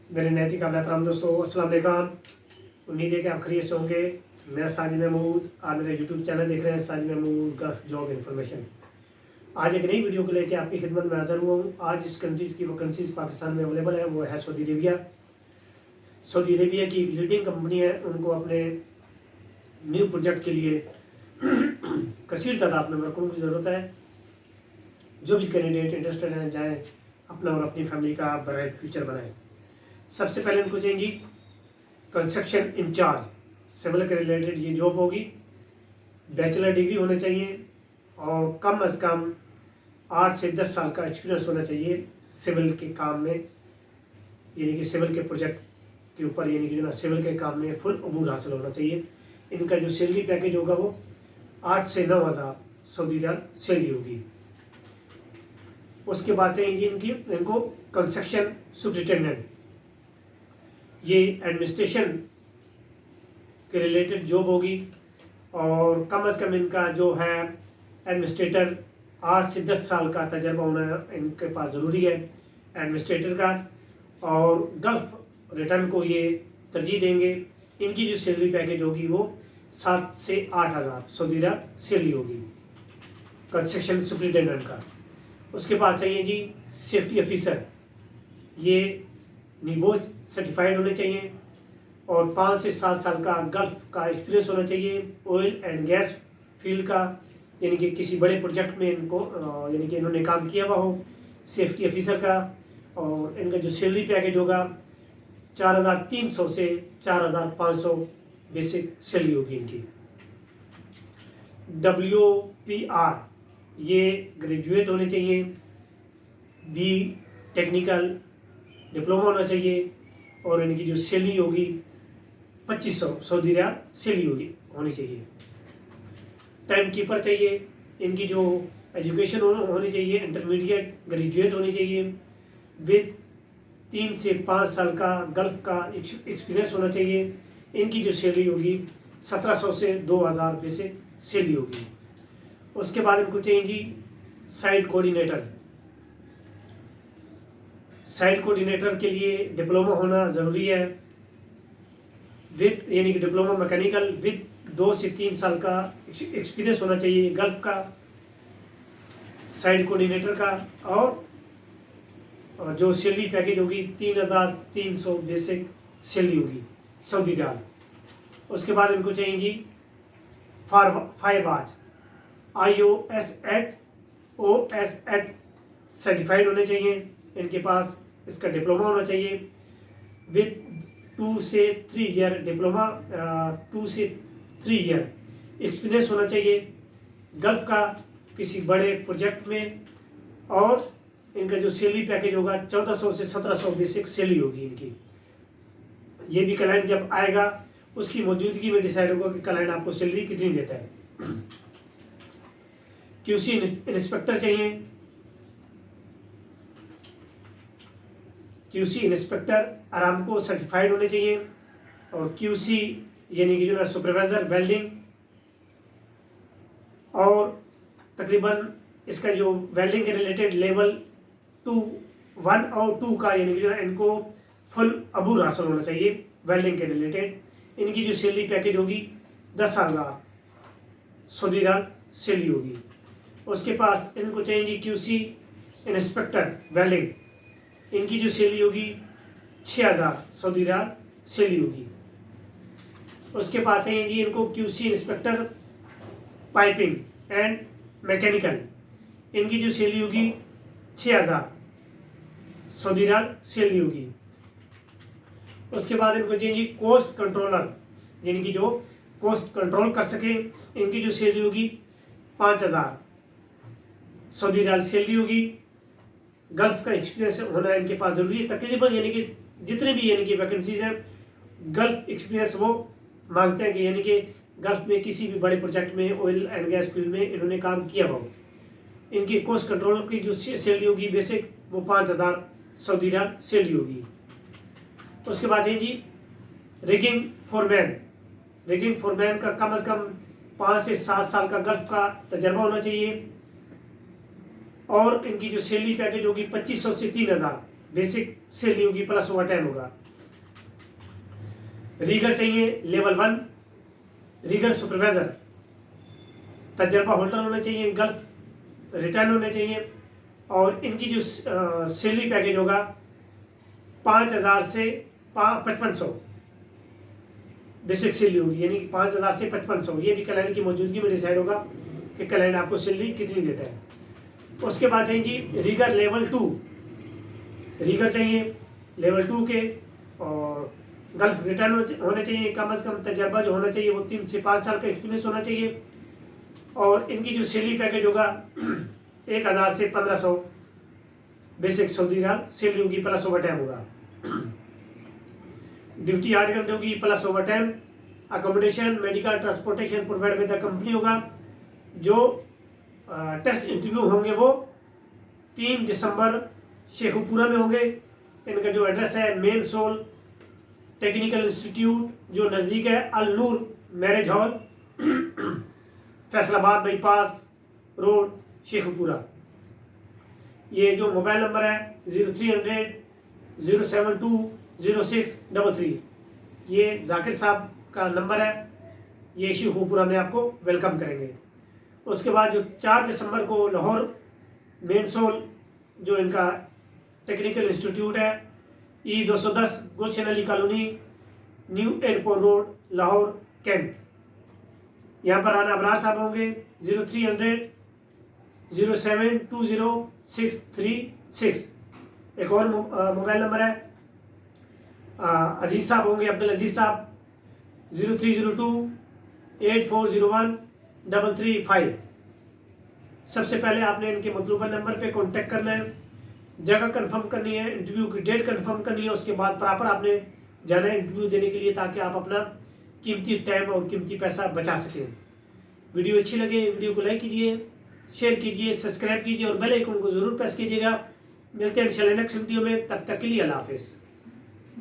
मेरे नैतिक एहतराम दोस्तों, अस्सलाम वालेकुम। उम्मीद है कि आप खैरियत से होंगे। मैं साजिद महमूद, आप मेरा यूट्यूब चैनल देख रहे हैं, साजिद महमूद का जॉब इन्फॉर्मेशन। आज एक नई वीडियो को लेकर आपकी खिदमत में हाजिर हुआ हूँ। आज इस कंट्रीज़ की वैकेंसीज पाकिस्तान में अवेलेबल है, वो है सऊदी अरेबिया। सऊदी अरेबिया की लीडिंग कंपनी है, उनको अपने न्यू प्रोजेक्ट के लिए कसीर तादाद में वर्करों की ज़रूरत है। जो भी कैंडिडेट इंटरेस्टेड हैं, जाएँ अपना और अपनी फैमिली का ब्राइट फ्यूचर बनाएं। सबसे पहले उनको चाहिए कंस्ट्रक्शन इंचार्ज, सिविल के रिलेटेड ये जॉब होगी। बैचलर डिग्री होना चाहिए और कम अज़ कम 8 से 10 साल का एक्सपीरियंस होना चाहिए सिविल के काम में, यानी कि सिविल के प्रोजेक्ट के ऊपर, यानी कि जो ना सिविल के काम में फुल अबूर हासिल होना चाहिए। इनका जो सैलरी पैकेज होगा वो 8 से 9 हज़ार सऊदी रियाल सैलरी होगी। उसके बाद चाहिए इनको कंस्ट्रक्शन सुपरिटेंडेंट, ये एडमिनिस्ट्रेशन के रिलेटेड जॉब होगी और कम अज़ कम इनका जो है एडमिनिस्ट्रेटर 8 से 10 साल का तजर्बा होना इनके पास ज़रूरी है एडमिनिस्ट्रेटर का। और गल्फ रिटर्न को ये तरजीह देंगे। इनकी जो सैलरी पैकेज होगी वो 7 से 8 हज़ार सऊदी रियाल सैलरी होगी कंस्ट्रक्शन सुपरिटेंडेंट का। उसके बाद चाहिए जी सेफ्टी ऑफिसर, ये निबोज सर्टिफाइड होने चाहिए और 5 से 7 साल का गल्फ का एक्सपीरियंस होना चाहिए ऑयल एंड गैस फील्ड का, यानी कि किसी बड़े प्रोजेक्ट में इनको यानी कि इन्होंने काम किया हुआ हो सेफ्टी ऑफिसर का। और इनका जो सैलरी पैकेज होगा 4,300 से 4,500 बेसिक सैलरी होगी इनकी। WPR, ये ग्रेजुएट होने चाहिए, बी टेक्निकल डिप्लोमा होना चाहिए और इनकी जो सैलरी होगी 2500 सऊदी रियाल सैलरी होनी चाहिए। टाइम कीपर चाहिए, इनकी जो एजुकेशन होनी चाहिए इंटरमीडिएट ग्रेजुएट होनी चाहिए विद 3 से 5 साल का गल्फ का एक्सपीरियंस होना चाहिए। इनकी जो सैलरी होगी 1700 से 2000 बेसिक सैलरी होगी। उसके बाद इनको चाहिए जी साइट कोऑर्डिनेटर। साइट कोऑर्डिनेटर के लिए डिप्लोमा होना ज़रूरी है विद, यानी कि डिप्लोमा मैकेनिकल विद 2 से 3 साल का एक्सपीरियंस होना चाहिए गल्फ का साइट कोऑर्डिनेटर का। और जो सैलरी पैकेज होगी 3,300 बेसिक सैलरी होगी सऊदी रियाल। उसके बाद इनको चाहिए जी फायरबाज, IOSH OSH सर्टिफाइड होने चाहिए इनके पास, इसका डिप्लोमा होना चाहिए विद 2 से 3 ईयर डिप्लोमा, 2 से 3 ईयर एक्सपीरियंस होना चाहिए गल्फ का किसी बड़े प्रोजेक्ट में। और इनका जो सैलरी पैकेज होगा 1400 से 1700 बेसिक सैलरी होगी इनकी। ये भी क्लाइंट जब आएगा उसकी मौजूदगी में डिसाइड होगा कि क्लाइंट आपको सैलरी कितनी देता है। QC इंस्पेक्टर चाहिए, QC इंस्पेक्टर आरामको सर्टिफाइड होने चाहिए और QC यानी कि जो ना सुपरवाइजर वेल्डिंग, और तकरीबन इसका जो वेल्डिंग के रिलेटेड लेवल 1 और 2 का, यानी कि जो है इनको फुल अबूर हासिल होना चाहिए वेल्डिंग के रिलेटेड। इनकी जो सैलरी पैकेज होगी 10,000 सऊदी रियाल सैलरी होगी। उसके पास इनको चाहिए जी QC इंस्पेक्टर वेल्डिंग, इनकी जो सैलरी होगी 6,000 सऊदी रियाल सैलरी होगी। उसके बाद चाहिए जी इनको QC inspector piping and mechanical, इनकी जो सैलरी होगी 6,000 सऊदी रियाल सैलरी होगी। उसके बाद इनको चाहिए जी कोस्ट कंट्रोलर, यानी कि जो कोस्ट कंट्रोल कर सके, इनकी जो सैलरी होगी 5,000 सऊदी रियाल सैलरी होगी। गल्फ का एक्सपीरियंस होना इनके पास ज़रूरी है तकरीबन, यानी कि जितने भी यानी कि वैकेंसीज हैं गल्फ एक्सपीरियंस वो मांगते हैं कि यानी कि गल्फ में किसी भी बड़े प्रोजेक्ट में ऑयल एंड गैस फील्ड में इन्होंने काम किया हो। इनकी कोस्ट कंट्रोल की जो सैलरी होगी बेसिक वो 5,000 सऊदी रियाल सैलरी होगी। उसके बाद है जी रिगिंग फोरमैन। रिगिंग फोरमैन का कम से कम 5 से 7 साल का गल्फ का तजर्बा होना चाहिए और इनकी जो सैलरी पैकेज होगी 2500 से 3,000 बेसिक सैलरी होगी प्लस ओवर टाइम होगा। रीगर चाहिए लेवल 1, रीगर सुपरवाइजर, तजर्बा होल्डर होना चाहिए, गल्फ रिटर्न होने चाहिए, और इनकी जो सैलरी पैकेज होगा 5,000 से 5500 बेसिक सैलरी होगी, यानी कि 5,000 से 5500। ये भी क्लाइंट की मौजूदगी में डिसाइड होगा कि क्लाइंट आपको सैलरी कितनी देता है। उसके बाद चाहिए जी रीगर लेवल 2, रीगर चाहिए लेवल 2 के, और गल्फ रिटर्न होने चाहिए, कम से कम तजर्बा जो होना चाहिए वो 3 से 5 साल का एक्सपीरियंस होना चाहिए, और इनकी जो सैलरी पैकेज होगा 1,000 से 1,500 बेसिक सऊदी रियाल सैलरी होगी, प्लस ओवर टाइम होगा। ड्यूटी 8 घंटे होगी plus over time. Accommodation, medical, transportation provide with the company होगा। जो टेस्ट इंटरव्यू होंगे वो 3 दिसंबर शेखुपुरा में होंगे। इनका जो एड्रेस है मेन सोल टेक्निकल इंस्टीट्यूट जो नज़दीक है Al Noor marriage hall, Faisalabad bypass road Sheikhupura. ये जो मोबाइल नंबर है 0300 072 0633, ये जाकिर साहब का नंबर है, ये शेखुपुरा में आपको वेलकम करेंगे। उसके बाद जो 4 दिसंबर को लाहौर मेन सोल जो इनका टेक्निकल इंस्टीट्यूट है E210 Gulshan Ali colony new airport road Lahore cantt. यहाँ पर राना अबरार साहब होंगे 0300 072 0636। एक और मोबाइल नंबर है अजीज़ साहब होंगे अब्दुल अजीज़ साहब 0302 8401 335। सबसे पहले आपने इनके मतलूबा नंबर पे कांटेक्ट करना है, जगह कंफर्म करनी है, इंटरव्यू की डेट कंफर्म करनी है, उसके बाद प्रॉपर आपने जाना है इंटरव्यू देने के लिए, ताकि आप अपना कीमती टाइम और कीमती पैसा बचा सकें। वीडियो अच्छी लगे वीडियो को लाइक कीजिए, शेयर कीजिए, सब्सक्राइब कीजिए और बेल आइकन को ज़रूर प्रेस कीजिएगा। मिलते हैं इंशाल्लाह नेक्स्ट वीडियो में, तब तक के लिए अल्लाह हाफिज़।